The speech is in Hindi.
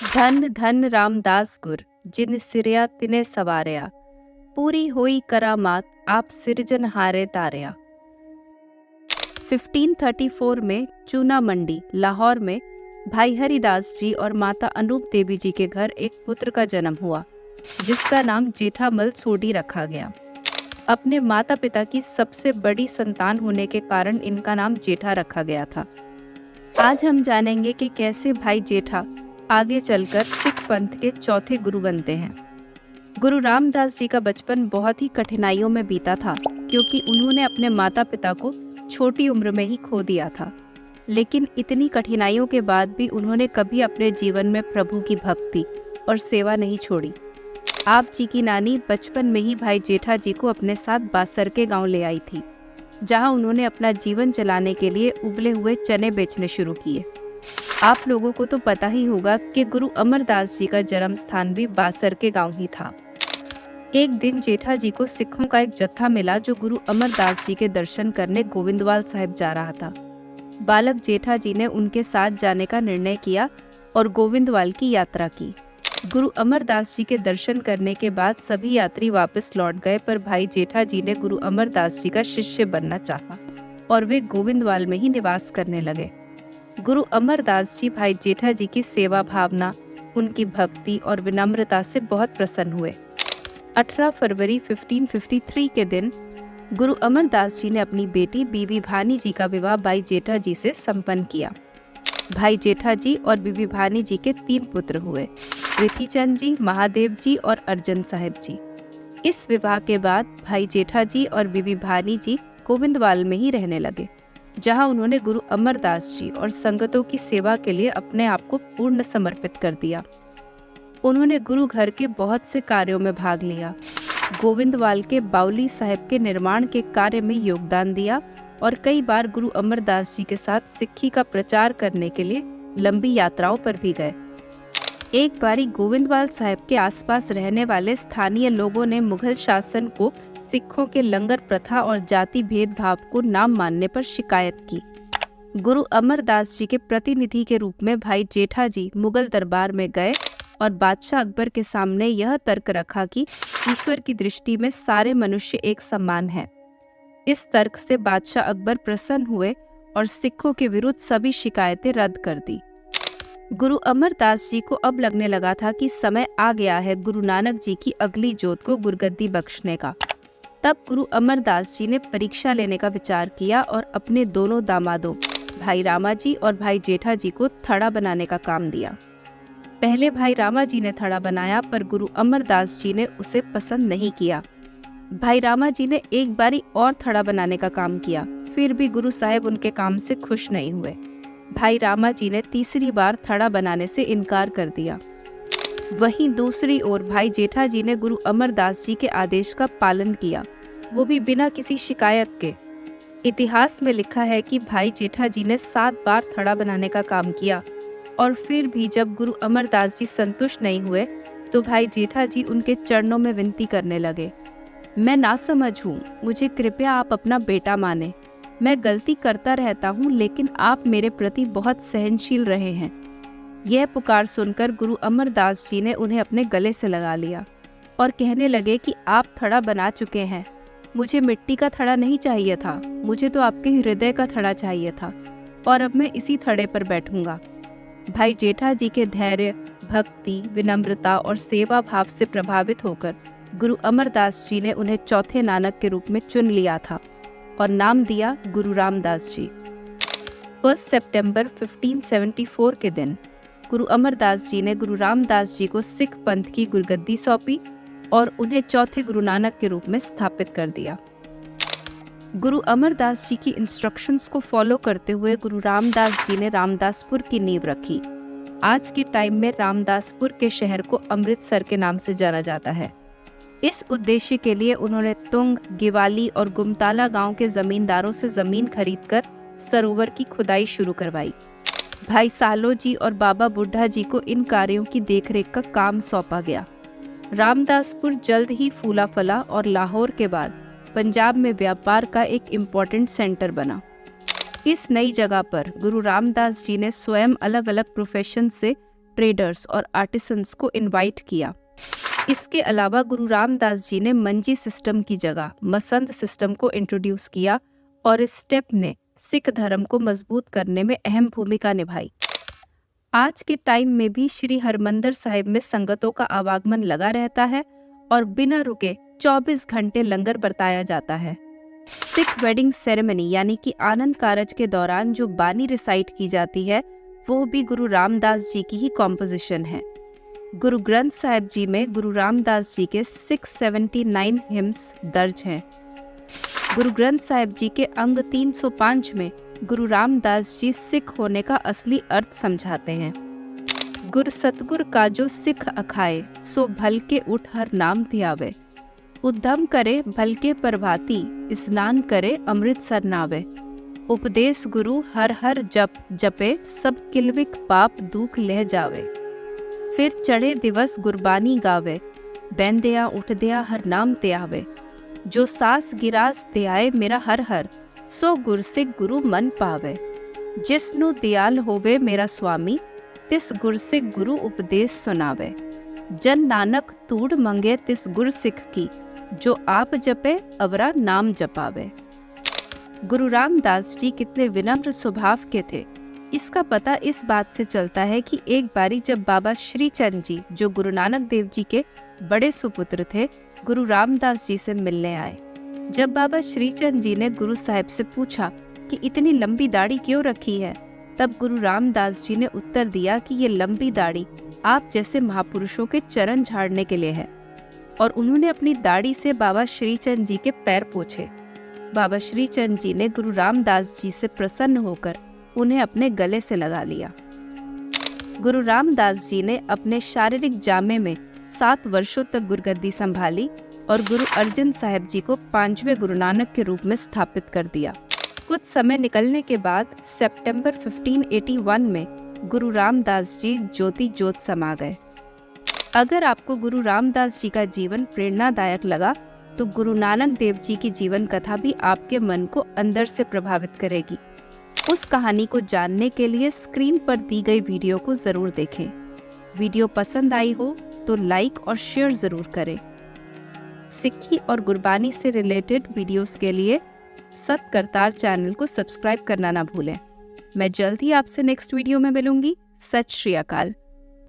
धन धन रामदास गुर जिन सिरया तिने सवारया, पूरी होई करामात आप सिरजनहारे तारया। 1534 में चूना मंडी लाहौर में भाई हरिदास जी और माता अनूप देवी जी के घर एक पुत्र का जन्म हुआ, जिसका नाम जेठामल सोडी रखा गया। अपने माता पिता की सबसे बड़ी संतान होने के कारण इनका नाम जेठा रखा गया था। आज हम जानेंगे कि कैसे भाई जेठा आगे चलकर सिख पंथ के चौथे गुरु बनते हैं। गुरु रामदास जी का बचपन बहुत ही कठिनाइयों में बीता था, क्योंकि उन्होंने अपने माता पिता को छोटी उम्र में ही खो दिया था। लेकिन इतनी कठिनाइयों के बाद भी उन्होंने कभी अपने जीवन में प्रभु की भक्ति और सेवा नहीं छोड़ी। आप जी की नानी बचपन में ही भाई जेठा जी को अपने साथ बासर के गांव ले आई थी, जहां उन्होंने अपना जीवन चलाने के लिए उबले हुए चने बेचने शुरू किए। आप लोगों को तो पता ही होगा कि गुरु अमरदास जी का जन्म स्थान भी बासर के गांव ही था। एक दिन जेठा जी को सिखों का एक जत्था मिला, जो गुरु अमरदास जी के दर्शन करने गोविंदवाल साहिब जा रहा था। बालक जेठा जी ने उनके साथ जाने का निर्णय किया और गोविंदवाल की यात्रा की। गुरु अमरदास जी के दर्शन करने के बाद सभी यात्री वापस लौट गए, पर भाई जेठा जी ने गुरु अमरदास जी का शिष्य बनना चाहा और वे गोविंदवाल में ही निवास करने लगे। गुरु अमरदास जी भाई जेठा जी की सेवा भावना, उनकी भक्ति और विनम्रता से बहुत प्रसन्न हुए। 18 फरवरी 1553 के दिन गुरु अमरदास जी ने अपनी बेटी बीबी भानी जी का विवाह भाई जेठा जी से संपन्न किया। भाई जेठा जी और बीबी भानी जी के 3 पुत्र हुए, प्रीतिचंद जी, महादेव जी और अर्जन साहिब जी। इस विवाह के बाद भाई जेठा जी और बीबी भानी जी गोविंदवाल में ही रहने लगे, जहां उन्होंने गुरु अमरदास जी और संगतों की सेवा के लिए अपने आप को पूर्ण समर्पित कर दिया। उन्होंने गुरु घर के बहुत से कार्यों में भाग लिया, गोविंदवाल के बाउली साहिब के निर्माण के कार्य में योगदान दिया और कई बार गुरु अमरदास जी के साथ सिक्खी का प्रचार करने के लिए लंबी यात्राओं पर भी गए। एक बारी गोविंदवाल साहिब के आसपास रहने वाले स्थानीय लोगों ने मुगल शासन को सिखों के लंगर प्रथा और जाति भेदभाव को ना मानने पर शिकायत की। गुरु अमरदास जी के प्रतिनिधि के रूप में भाई जेठा जी मुगल दरबार में गए और बादशाह अकबर के सामने यह तर्क रखा कि ईश्वर की दृष्टि में सारे मनुष्य एक समान हैं। इस तर्क से बादशाह अकबर प्रसन्न हुए और सिखों के विरुद्ध सभी शिकायतें रद्द कर दी। गुरु अमरदास जी को अब लगने लगा था कि समय आ गया है गुरु नानक जी की अगली जोत को गुरगद्दी बख्शने का। तब गुरु अमरदास जी ने परीक्षा लेने का विचार किया और अपने दोनों दामादों भाई रामा जी और भाई जेठा जी को थड़ा बनाने का काम दिया। पहले भाई रामा जी ने थड़ा बनाया, पर गुरु अमरदास जी ने उसे पसंद नहीं किया। भाई रामा जी ने एक बारी और थड़ा बनाने का काम किया, फिर भी गुरु साहिब उनके काम से खुश नहीं हुए। भाई रामा जी ने तीसरी बार थड़ा बनाने से इनकार कर दिया। वहीं दूसरी ओर भाई जेठा जी ने गुरु अमरदास जी के आदेश का पालन किया, वो भी बिना किसी शिकायत के। इतिहास में लिखा है कि भाई जेठा जी ने 7 बार थड़ा बनाने का काम किया और फिर भी जब गुरु अमरदास जी संतुष्ट नहीं हुए तो भाई जेठा जी उनके चरणों में विनती करने लगे, मैं नासमझ हूँ, मुझे कृपया आप अपना बेटा माने। मैं गलती करता रहता हूँ, लेकिन आप मेरे प्रति बहुत सहनशील रहे हैं। यह पुकार सुनकर गुरु अमरदास जी ने उन्हें अपने गले से लगा लिया और कहने लगे कि आप थड़ा बना चुके हैं, मुझे मिट्टी का थड़ा नहीं चाहिए था, मुझे तो आपके हृदय का थड़ा चाहिए था और अब मैं इसी थड़े पर बैठूंगा। भाई जेठा जी के धैर्य, भक्ति, विनम्रता और सेवा भाव से प्रभावित होकर गुरु अमरदास जी ने उन्हें चौथे नानक के रूप में चुन लिया था और नाम दिया गुरु रामदास जी। 1 सितंबर 1574 के दिन गुरु अमरदास जी ने गुरु रामदास जी को सिख पंथ की गुरगद्दी सौंपी और उन्हें चौथे गुरु नानक के रूप में स्थापित कर दिया। गुरु अमरदास जी की इंस्ट्रक्शंस को फॉलो करते हुए गुरु रामदास जी ने रामदासपुर की नींव रखी। आज के टाइम में रामदासपुर के शहर को अमृतसर के नाम से जाना जाता है। इस उद्देश्य के लिए उन्होंने तुंग, गिवाली और गुमताला गांव के जमींदारों से जमीन खरीदकर सरोवर की खुदाई शुरू करवाई। भाई सालो जी और बाबा बुढ़ा जी को इन कार्यों की देखरेख का काम सौंपा गया। रामदासपुर जल्द ही फूला फला और लाहौर के बाद पंजाब में व्यापार का एक इम्पोर्टेंट सेंटर बना। इस नई जगह पर गुरु रामदास जी ने स्वयं अलग अलग प्रोफेशन से ट्रेडर्स और आर्टिसंस को इनवाइट किया। इसके अलावा गुरु रामदास जी ने मंजी सिस्टम की जगह मसंद सिस्टम को इंट्रोड्यूस किया और इस स्टेप ने सिख धर्म को मजबूत करने में अहम भूमिका निभाई। आज के टाइम में भी श्री हरमंदिर साहिब में संगतों का आवागमन लगा रहता है और बिना रुके 24 घंटे लंगर बरताया जाता है। सिख वेडिंग सेरेमनी यानी कि आनंद कारज के दौरान जो बानी रिसाइट की जाती है वो भी गुरु रामदास जी की ही कॉम्पोजिशन है। गुरु ग्रंथ साहिब जी में गुरु रामदास जी के 679 हिम्स दर्ज हैं। गुरु ग्रंथ साहिब जी के अंग 305 में गुरु रामदास जी सिख होने का असली अर्थ समझाते हैं। गुर सतगुर का जो सिख अखाए, सो भल के उठ हर नाम त्यावे। उद्यम करे भल के प्रभाती, स्नान करे अमृत सरनावे। उपदेश गुरु हर हर जप जपे, सब किलविक पाप दुख लह जावे। फिर चढ़े दिवस गुरबानी गावे, बैन दिया उठ दिया हर नाम त्यावे। जो सास गिरास त्याए मेरा हर हर, सो गुर से गुरु मन पावे। जिसनु दयाल होवे मेरा स्वामी, तिस गुर से गुरु उपदेश सुनावे। जन नानक तूड़ मंगे तिस गुर सिख की, जो आप जपे अवरा नाम जपावे। गुरु रामदास जी कितने विनम्र स्वभाव के थे, इसका पता इस बात से चलता है कि एक बारी जब बाबा श्रीचंद जी, जो गुरु नानक देव जी के बड़े सुपुत्र थे, गुरु रामदास जी से मिलने आए। जब बाबा श्रीचंद जी ने गुरु साहिब से पूछा कि इतनी लंबी दाढ़ी क्यों रखी है, तब गुरु रामदास जी ने उत्तर दिया कि ये लंबी दाढ़ी आप जैसे महापुरुषों के चरण झाड़ने के लिए है। और उन्होंने अपनी दाढ़ी से बाबा श्रीचंद जी के पैर पोंछे। बाबा श्रीचंद जी ने गुरु रामदास जी से प्रसन्न होकर उन्हें अपने गले से लगा लिया। गुरु रामदास जी ने अपने शारीरिक जामे में 7 वर्षों तक गुरगद्दी संभाली और गुरु अर्जन साहिब जी को 5वें गुरु नानक के रूप में स्थापित कर दिया। कुछ समय निकलने के बाद सितंबर 1581 में गुरु रामदास जी ज्योति ज्योत समा गए। अगर आपको गुरु रामदास जी का जीवन प्रेरणादायक लगा तो गुरु नानक देव जी की जीवन कथा भी आपके मन को अंदर से प्रभावित करेगी। उस कहानी को जानने के लिए स्क्रीन पर दी गई वीडियो को जरूर देखें। वीडियो पसंद आई हो तो लाइक और शेयर जरूर करें। सिक्खी और गुरबानी से रिलेटेड वीडियोस के लिए सत करतार चैनल को सब्सक्राइब करना ना भूलें। मैं जल्द ही आपसे नेक्स्ट वीडियो में मिलूंगी। सत श्री अकाल।